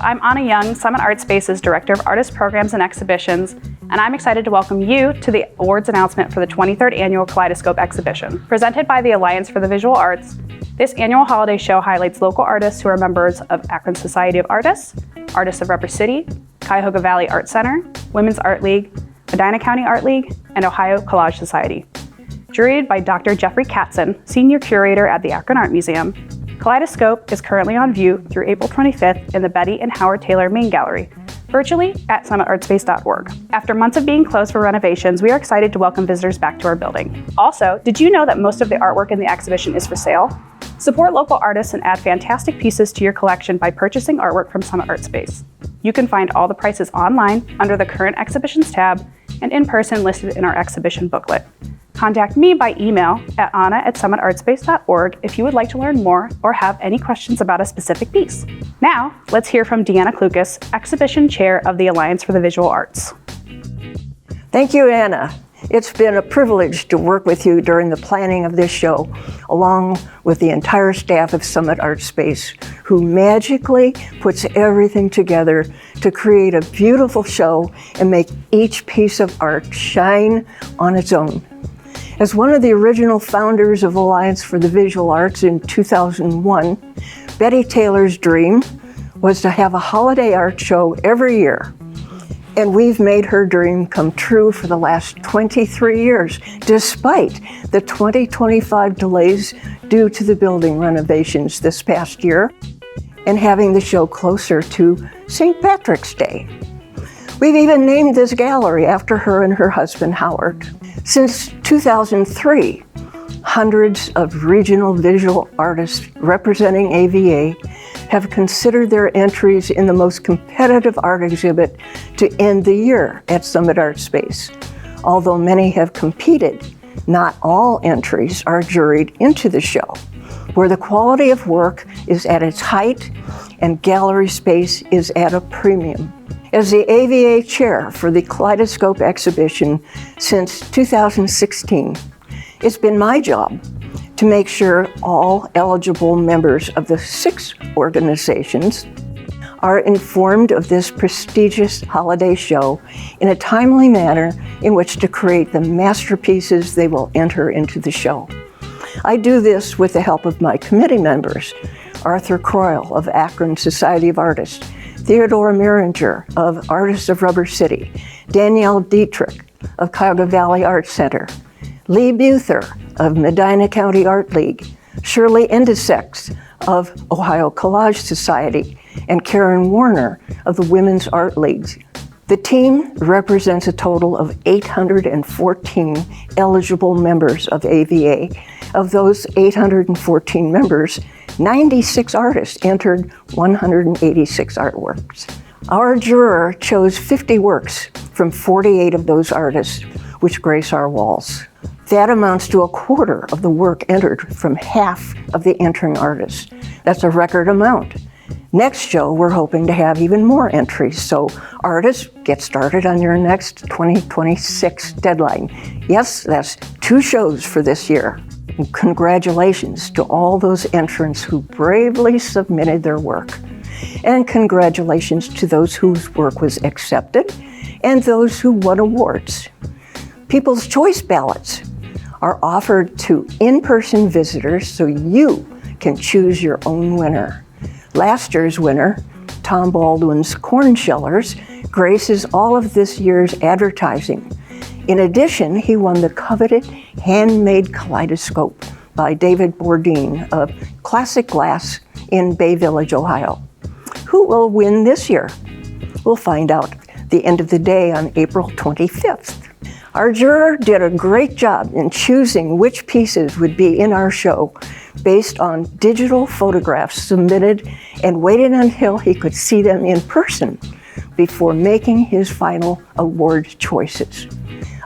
I'm Anna Young, Summit Art Space's Director of Artist Programs and Exhibitions, and I'm excited to welcome you to the awards announcement for the 23rd Annual Kaleidoscope Exhibition. Presented by the Alliance for the Visual Arts, this annual holiday show highlights local artists who are members of Akron Society of Artists, Artists of Rubber City, Cuyahoga Valley Art Center, Women's Art League, Medina County Art League, and Ohio Collage Society. Juried by Dr. Jeffrey Katzin, Senior Curator at the Akron Art Museum, Kaleidoscope is currently on view through April 25th in the Betty and Howard Taylor Main Gallery, virtually at summitartspace.org. After months of being closed for renovations, we are excited to welcome visitors back to our building. Also, did you know that most of the artwork in the exhibition is for sale? Support local artists and add fantastic pieces to your collection by purchasing artwork from Summit Art Space. You can find all the prices online under the Current Exhibitions tab and in person listed in our exhibition booklet. Contact me by email at anna@summitartspace.org if you would like to learn more or have any questions about a specific piece. Now, let's hear from Deanna Klukas, Exhibition Chair of the Alliance for the Visual Arts. Thank you, Anna. It's been a privilege to work with you during the planning of this show, along with the entire staff of Summit Art Space, who magically puts everything together to create a beautiful show and make each piece of art shine on its own. As one of the original founders of Alliance for the Visual Arts in 2001, Betty Taylor's dream was to have a holiday art show every year. And we've made her dream come true for the last 23 years, despite the 2025 delays due to the building renovations this past year, and having the show closer to St. Patrick's Day. We've even named this gallery after her and her husband, Howard. Since 2003, hundreds of regional visual artists representing AVA have considered their entries in the most competitive art exhibit to end the year at Summit Art Space. Although many have competed, not all entries are juried into the show, where the quality of work is at its height and gallery space is at a premium. As the AVA chair for the Kaleidoscope exhibition since 2016, it's been my job to make sure all eligible members of the 6 organizations are informed of this prestigious holiday show in a timely manner in which to create the masterpieces they will enter into the show. I do this with the help of my committee members, Arthur Croyle of Akron Society of Artists, Theodore Meringer of Artists of Rubber City, Danielle Dietrich of Cuyahoga Valley Art Center, Lee Buther of Medina County Art League, Shirley Indisex of Ohio Collage Society, and Karen Warner of the Women's Art League. The team represents a total of 814 eligible members of AVA. Of those 814 members, 96 artists entered 186 artworks. Our juror chose 50 works from 48 of those artists, which grace our walls. That amounts to a quarter of the work entered from half of the entering artists. That's a record amount. Next show, we're hoping to have even more entries, so artists, get started on your next 2026 deadline. Yes, that's 2 shows for this year. And congratulations to all those entrants who bravely submitted their work. And congratulations to those whose work was accepted and those who won awards. People's Choice ballots are offered to in-person visitors so you can choose your own winner. Last year's winner, Tom Baldwin's Corn Shellers, graces all of this year's advertising. In addition, he won the coveted handmade kaleidoscope by David Bourdin of Classic Glass in Bay Village, Ohio. Who will win this year? We'll find out at the end of the day on April 25th. Our juror did a great job in choosing which pieces would be in our show based on digital photographs submitted and waited until he could see them in person before making his final award choices.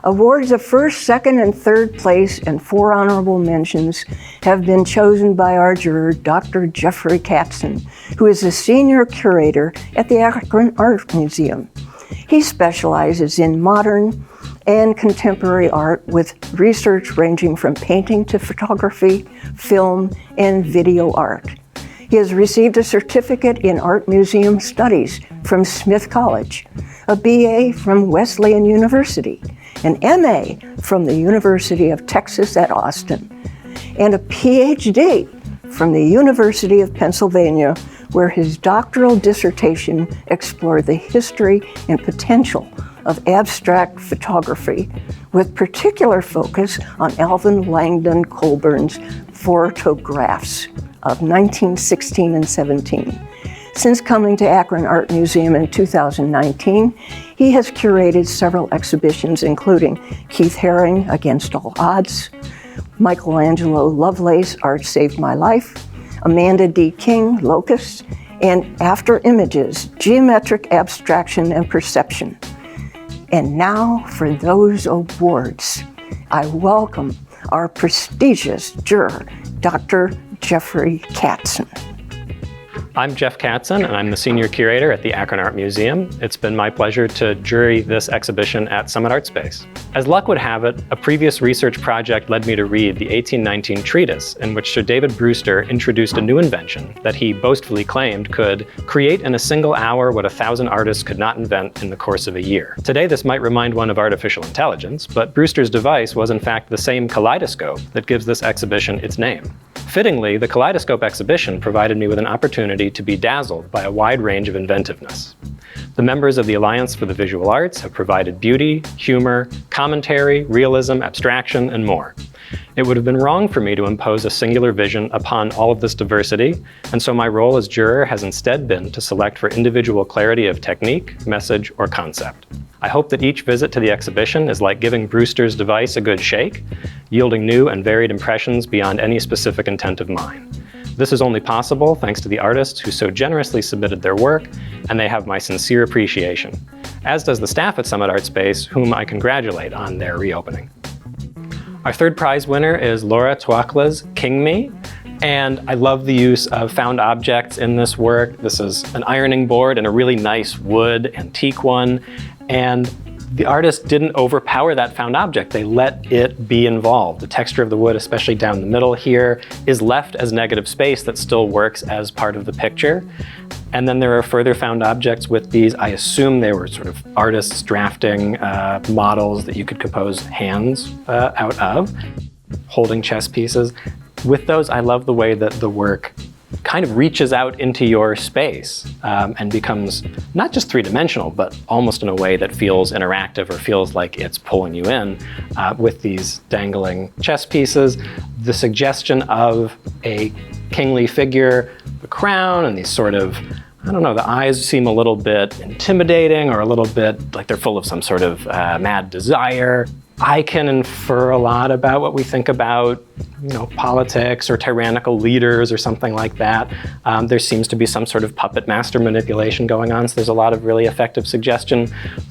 Awards of first, second, and third place and 4 honorable mentions have been chosen by our juror, Dr. Jeffrey Katzin, who is a senior curator at the Akron Art Museum. He specializes in modern and contemporary art with research ranging from painting to photography, film, and video art. He has received a certificate in Art Museum Studies from Smith College, a BA from Wesleyan University, an MA from the University of Texas at Austin, and a PhD from the University of Pennsylvania, where his doctoral dissertation explored the history and potential of abstract photography, with particular focus on Alvin Langdon Colburn's photographs of 1916 and 17. Since coming to Akron Art Museum in 2019, he has curated several exhibitions, including Keith Haring, Against All Odds, Michelangelo Lovelace, Art Saved My Life, Amanda D. King, Locust, and After Images, Geometric Abstraction and Perception. And now for those awards, I welcome our prestigious juror, Dr. Jeffrey Katzin. I'm Jeff Katzin, and I'm the Senior Curator at the Akron Art Museum. It's been my pleasure to jury this exhibition at Summit Art Space. As luck would have it, a previous research project led me to read the 1819 treatise in which Sir David Brewster introduced a new invention that he boastfully claimed could create in a single hour what 1,000 artists could not invent in the course of a year. Today, this might remind one of artificial intelligence, but Brewster's device was in fact the same kaleidoscope that gives this exhibition its name. Fittingly, the Kaleidoscope exhibition provided me with an opportunity to be dazzled by a wide range of inventiveness. The members of the Alliance for the Visual Arts have provided beauty, humor, commentary, realism, abstraction, and more. It would have been wrong for me to impose a singular vision upon all of this diversity, and so my role as juror has instead been to select for individual clarity of technique, message, or concept. I hope that each visit to the exhibition is like giving Brewster's device a good shake, yielding new and varied impressions beyond any specific intent of mine. This is only possible thanks to the artists who so generously submitted their work, and they have my sincere appreciation, as does the staff at Summit Art Space, whom I congratulate on their reopening. Our third prize winner is Laura Tuokkola's King Me, and I love the use of found objects in this work. This is an ironing board and a really nice wood antique one, and the artist didn't overpower that found object. They let it be involved. The texture of the wood, especially down the middle here, is left as negative space that still works as part of the picture. And then there are further found objects with these. I assume they were sort of artists drafting models that you could compose hands out of, holding chess pieces. With those, I love the way that the work kind of reaches out into your space and becomes not just three-dimensional, but almost in a way that feels interactive or feels like it's pulling you in with these dangling chess pieces. The suggestion of a kingly figure, the crown, and these sort of, I don't know, the eyes seem a little bit intimidating or a little bit like they're full of some sort of mad desire. I can infer a lot about what we think about, politics or tyrannical leaders or something like that. There seems to be some sort of puppet master manipulation going on, so there's a lot of really effective suggestion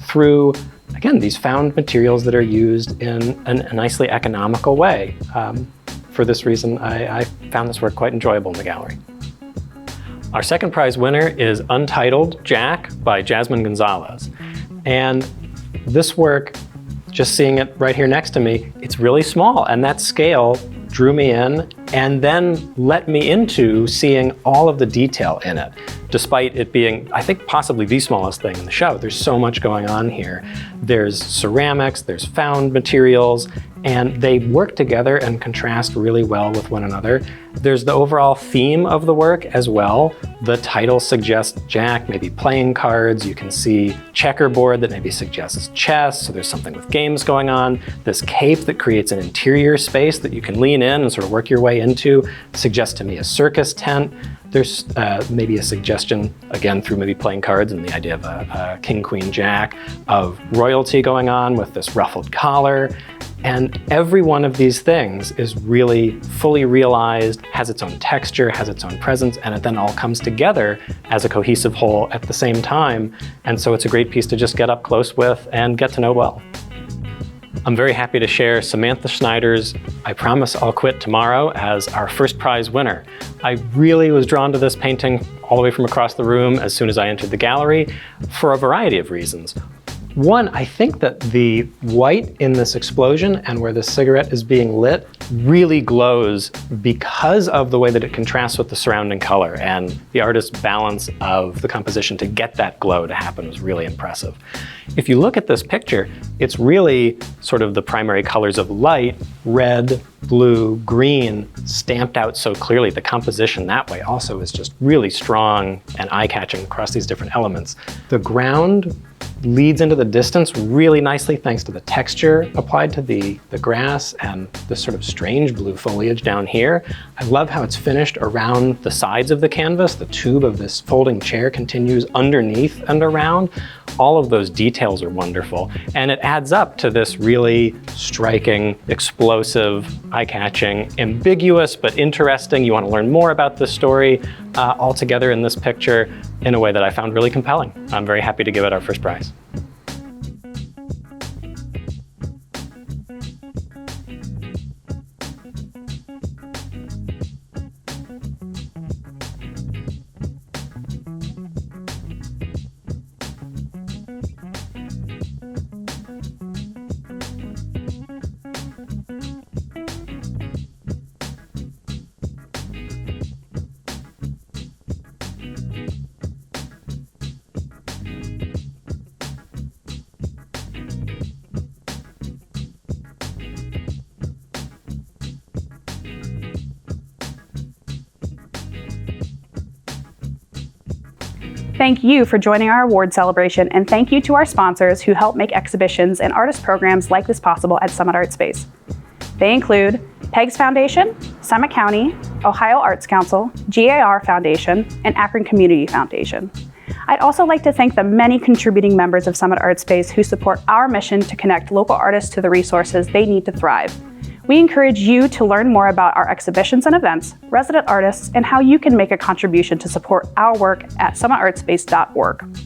through, again, these found materials that are used in a nicely economical way. For this reason, I found this work quite enjoyable in the gallery. Our second prize winner is Untitled, Jack by Jasmine Gonzales. And this work, just seeing it right here next to me, it's really small, and that scale drew me in and then let me into seeing all of the detail in it. Despite it being, I think, possibly the smallest thing in the show, there's so much going on here. There's ceramics, there's found materials, and they work together and contrast really well with one another. There's the overall theme of the work as well. The title suggests Jack, maybe playing cards. You can see checkerboard that maybe suggests chess, so there's something with games going on. This cape that creates an interior space that you can lean in and sort of work your way into suggests to me a circus tent. There's maybe a suggestion, again, through maybe playing cards and the idea of a king, queen, jack, of royalty going on with this ruffled collar. And every one of these things is really fully realized, has its own texture, has its own presence, and it then all comes together as a cohesive whole at the same time. And so it's a great piece to just get up close with and get to know well. I'm very happy to share Samantha Schneider's I Promise I'll Quit Tomorrow as our first prize winner. I really was drawn to this painting all the way from across the room as soon as I entered the gallery for a variety of reasons. One, I think that the white in this explosion and where the cigarette is being lit really glows because of the way that it contrasts with the surrounding color, and the artist's balance of the composition to get that glow to happen was really impressive. If you look at this picture, it's really sort of the primary colors of light, red, blue, green, stamped out so clearly. The composition that way also is just really strong and eye-catching across these different elements. The ground leads into the distance really nicely thanks to the texture applied to the grass and this sort of strange blue foliage down here. I love how it's finished around the sides of the canvas. The tube of this folding chair continues underneath and around. All of those details are wonderful, and it adds up to this really striking, explosive, eye-catching, ambiguous but interesting. You want to learn more about this story all together in this picture in a way that I found really compelling. I'm very happy to give it our first prize. Thank you for joining our award celebration, and thank you to our sponsors who help make exhibitions and artist programs like this possible at Summit Art Space. They include PEGS Foundation, Summit County, Ohio Arts Council, GAR Foundation, and Akron Community Foundation. I'd also like to thank the many contributing members of Summit Art Space who support our mission to connect local artists to the resources they need to thrive. We encourage you to learn more about our exhibitions and events, resident artists, and how you can make a contribution to support our work at summitartspace.org.